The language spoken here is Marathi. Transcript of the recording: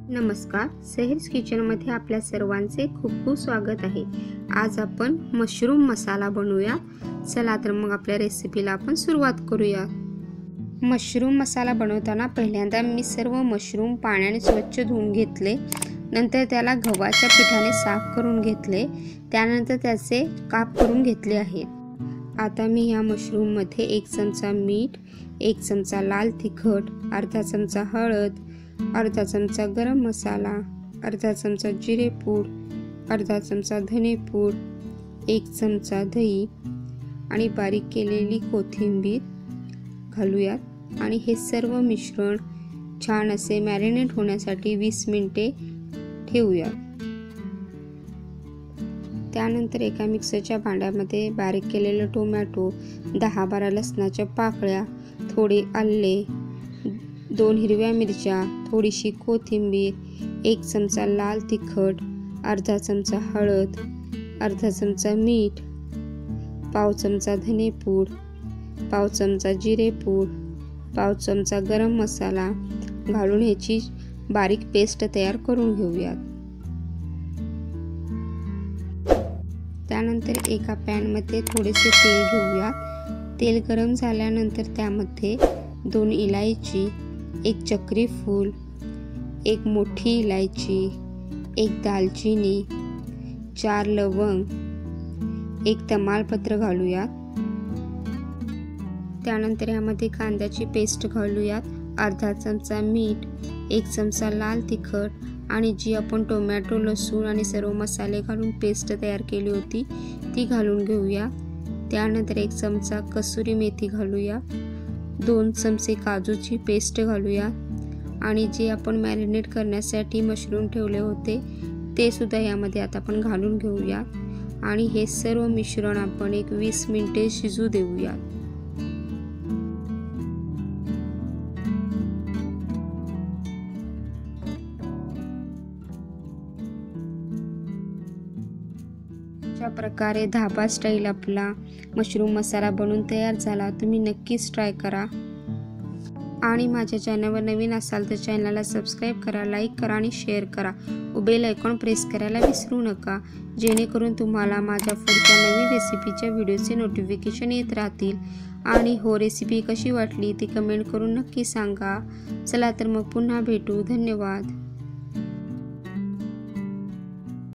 नमस्कार, सहेज किचनमध्ये आपल्या सर्वांचे खूप खूप स्वागत आहे। आज आपण मशरूम मसाला बनवूया। चला तर मग आपल्या रेसिपीला आपण सुरुवात करूया। मशरूम मसाला बनवताना पहिल्यांदा मी सर्व मशरूम पाण्याने स्वच्छ धुवून घेतले। नंतर त्याला गव्हाच्या पिठाने साफ करून घेतले। त्यानंतर त्याचे काप करून घेतले आहेत। आता मी या मशरूम मध्ये 1 चमचा मीठ, 1 चमचा लाल तिखट, अर्धा चमचा हळद, अर्धा चमचा गरम मसाला, अर्धा चमचा जिरे पूड, अर्धा चमचा धने पूड, 1 चमचा दही आणि बारीक केलेली कोथिंबीर घालूयात आणि हे सर्व मिश्रण छान असे मॅरिनेट होण्यासाठी 20 मिनिटे ठेवूयात। त्यानंतर एका मिक्सरच्या भांड्यामध्ये बारीक केलेले टोमॅटो, 10-12 लसणाच्या पाकळ्या, थोडे आले, 2 हिरव्या मिरच्या, थोडीशी कोथिंबीर, 1 चमचा लाल तिखट, अर्धा चमचा हळद, अर्धा चमचा मीठ, पाव चमचा धने पूड, पाव चमचा जिरे पूड, पाव चमचा गरम मसाला घालून ह्याची बारीक पेस्ट तयार करून घेऊयात। त्यानंतर एका पॅन मध्ये थोडेसे तेल घेऊयात। तेल गरम झाल्यानंतर त्यामध्ये 2 इलायची, 1 चक्री फूल, 1 मोठी इलायची, 1 दालचिनी, 4 लवंग, 1 तमालपत्र घालूयात। त्यानंतर यामध्ये कांद्याची पेस्ट घालूयात, अर्धा चमचा मीठ, 1 चमचा लाल तिखट आणि जी आपण टोमॅटो, लसूण आणि सर्व मसाले घालून पेस्ट तयार केली होती ती घालून घेऊया। त्यानंतर 1 चमचा कसुरी मेथी घालूया, 2 चमचे काजूची पेस्ट घालूया आणि जे आपण मॅरिनेट करण्यासाठी मशरूम ठेवले होते ते सुद्धा यामध्ये आता आपण घालून घेऊया आणि हे सर्व मिश्रण आपण 20 मिनिटे शिजू देऊया। अशा प्रकारे धाबा स्टाईल आपला मशरूम मसाला बनवून तयार झाला। तुम्ही नक्कीच ट्राय करा आणि माझ्या चॅनलवर नवीन असाल तर चॅनलला सबस्क्राइब करा, लाईक करा आणि शेअर करा। बेल आयकॉन प्रेस करायला विसरू नका, जेणेकरून तुम्हाला माझ्या पुढच्या नवीन रेसिपीच्या व्हिडिओचे नोटिफिकेशन येत राहतील। आणि हो, रेसिपी कशी वाटली ती कमेंट करून नक्की सांगा। चला तर मग पुन्हा भेटू। धन्यवाद।